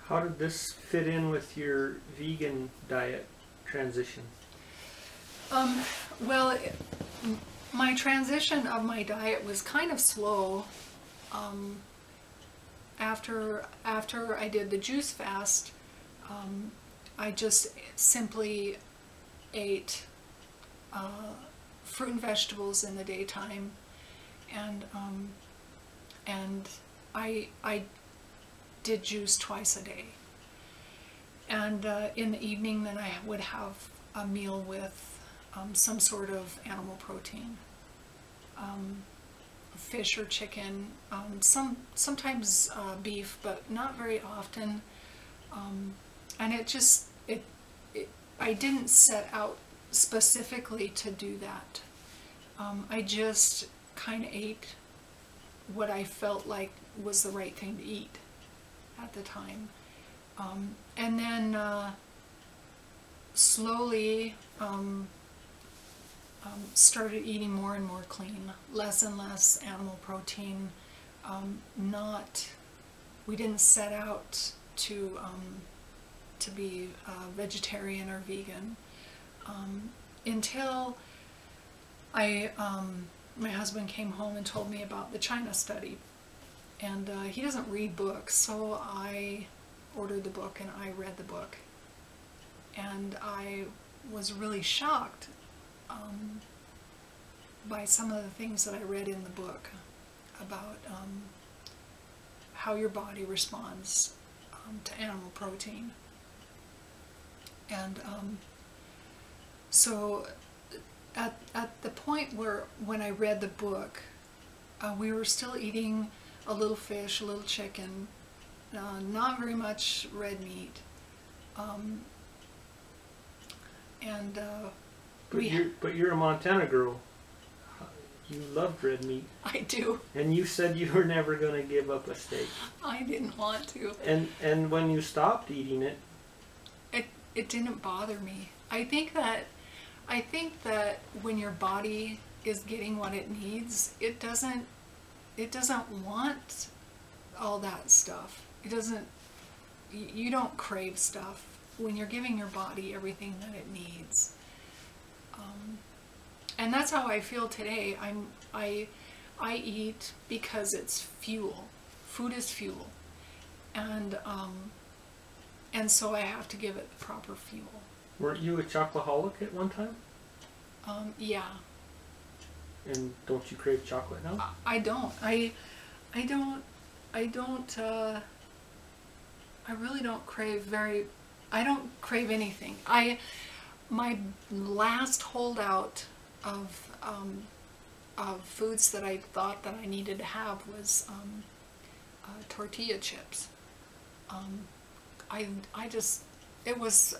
How did this fit in with your vegan diet transition? Well, my transition of my diet was kind of slow. After I did the juice fast, I just simply ate fruit and vegetables in the daytime, and I did juice twice a day. And in the evening, then I would have a meal with some sort of animal protein, fish or chicken, sometimes beef, but not very often. And I didn't set out specifically to do that. I just kind of ate what I felt like was the right thing to eat at the time. And then slowly started eating more and more clean, less and less animal protein. We didn't set out to be vegetarian or vegan until my husband came home and told me about the China study. And he doesn't read books, so I ordered the book and I read the book. And I was really shocked by some of the things that I read in the book about how your body responds to animal protein. And so at the point when I read the book, we were still eating a little fish, a little chicken, not very much red meat. But you're a Montana girl. You loved red meat. I do. And you said you were never going to give up a steak. I didn't want to. And when you stopped eating it, it didn't bother me. I think that when your body is getting what it needs, it doesn't want all that stuff. You don't crave stuff when you're giving your body everything that it needs. And that's how I feel today. I eat because it's fuel. Food is fuel. And so I have to give it the proper fuel. Weren't you a chocoholic at one time? Yeah. And don't you crave chocolate now? I don't. I really don't crave I don't crave anything. My last holdout of foods that I thought that I needed to have was tortilla chips. It was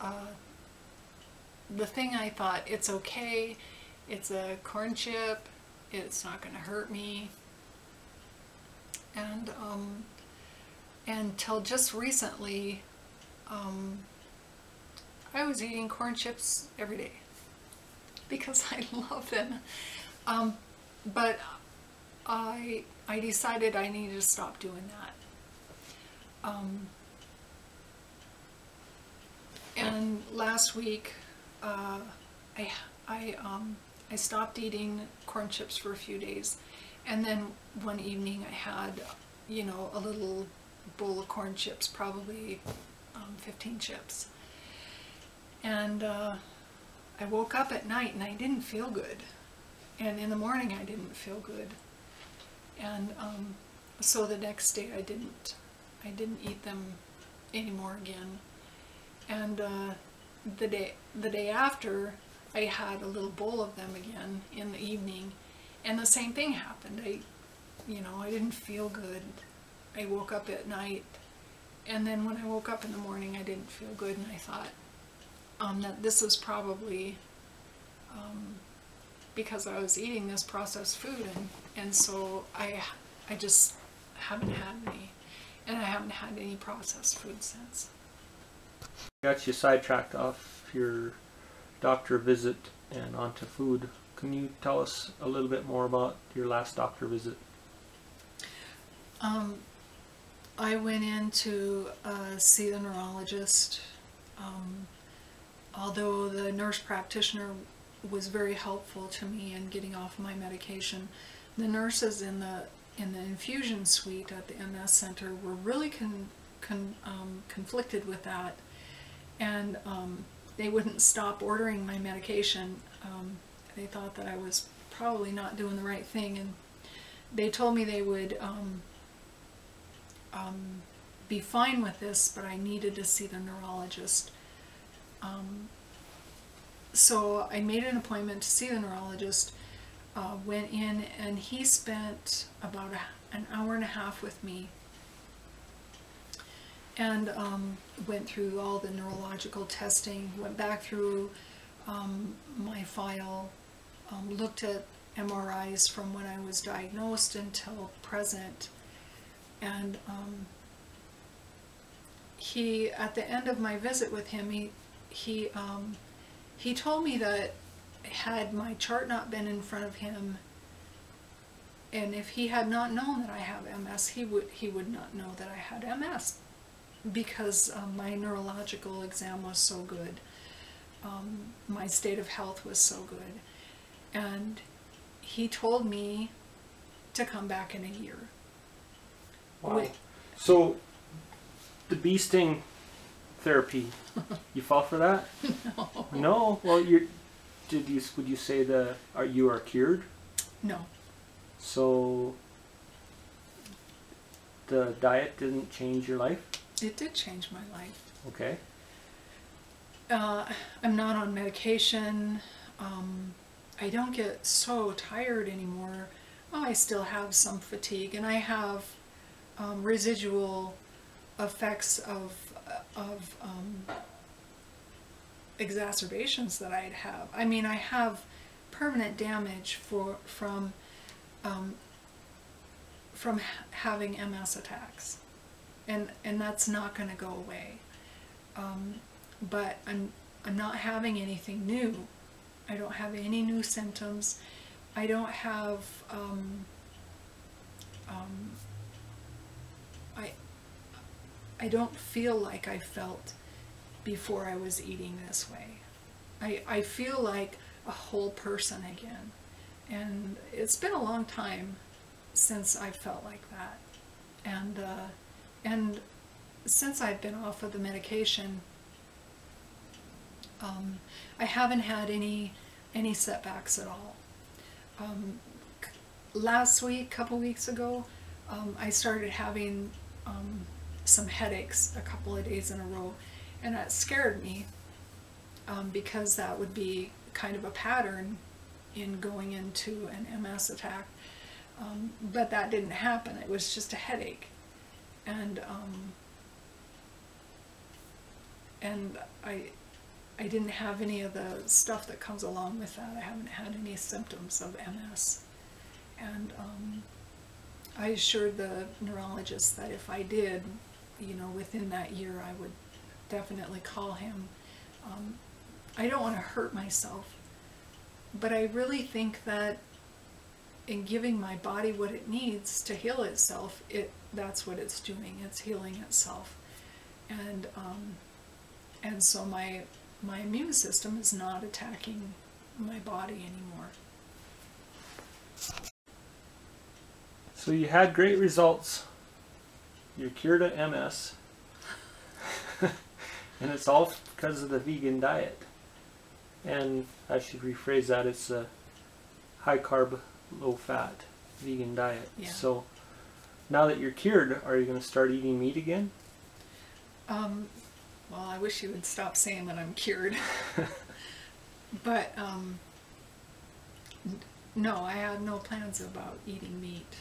the thing I thought, it's okay, it's a corn chip, it's not going to hurt me. And until just recently, I was eating corn chips every day because I love them. But I decided I needed to stop doing that. And last week, I stopped eating corn chips for a few days, and then one evening I had, a little bowl of corn chips, probably 15 chips. And I woke up at night and I didn't feel good, and in the morning I didn't feel good, and so the next day I didn't eat them anymore again. And the day after, I had a little bowl of them again in the evening, and the same thing happened. I didn't feel good. I woke up at night, and then when I woke up in the morning, I didn't feel good, and I thought that this was probably because I was eating this processed food, and so I just haven't had any, and I haven't had any processed food since. Got you sidetracked off your doctor visit and onto food. Can you tell us a little bit more about your last doctor visit? I went in to see the neurologist. Although the nurse practitioner was very helpful to me in getting off my medication, the nurses in the infusion suite at the MS Center were really conflicted with that, and they wouldn't stop ordering my medication. They thought that I was probably not doing the right thing, and they told me they would be fine with this, but I needed to see the neurologist. So I made an appointment to see the neurologist, went in, and he spent about an hour and a half with me, and went through all the neurological testing, went back through my file, looked at MRIs from when I was diagnosed until present, and he, at the end of my visit with him, he told me that had my chart not been in front of him, and if he had not known that I have MS, he would not know that I had MS, because my neurological exam was so good. My state of health was so good, and he told me to come back in a year. Wow. So the bee sting therapy, you fall for that? No. No? Well, would you say you are cured? No. So the diet didn't change your life? It did change my life. Okay. I'm not on medication. I don't get so tired anymore. I still have some fatigue, and I have residual effects of exacerbations that I'd have. I mean, I have permanent damage from having MS attacks, and that's not going to go away. But I'm not having anything new. I don't have any new symptoms. I don't have I don't feel like I felt before I was eating this way. I feel like a whole person again, and it's been a long time since I felt like that, and since I've been off of the medication, I haven't had any setbacks at all. Last week, couple weeks ago, I started having some headaches a couple of days in a row, and that scared me, because that would be kind of a pattern in going into an MS attack, but that didn't happen. It was just a headache, and I didn't have any of the stuff that comes along with that. I haven't had any symptoms of MS, and I assured the neurologist that if I did, within that year, I would definitely call him. I don't want to hurt myself, but I really think that in giving my body what it needs to heal itself, that's what it's doing. It's healing itself, and so my immune system is not attacking my body anymore. So you had great results. You're cured of MS. And it's all because of the vegan diet. And I should rephrase that, it's a high carb, low fat vegan diet. Yeah. So now that you're cured, are you going to start eating meat again? Well, I wish you would stop saying that I'm cured. But no, I have no plans about eating meat.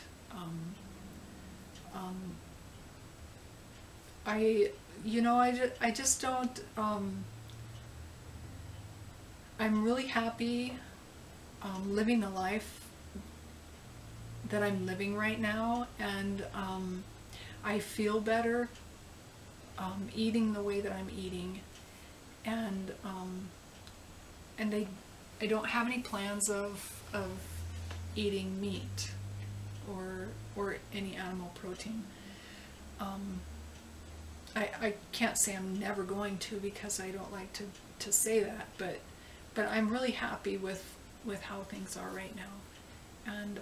I just don't. I'm really happy living the life that I'm living right now, and I feel better eating the way that I'm eating, and I don't have any plans of eating meat or any animal protein. I can't say I'm never going to, because I don't like to say that, but I'm really happy with how things are right now, and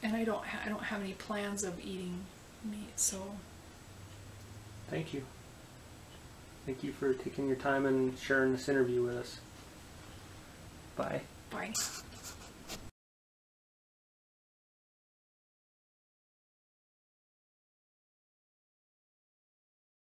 I don't have any plans of eating meat. So thank you. Thank you for taking your time and sharing this interview with us. Bye. bye.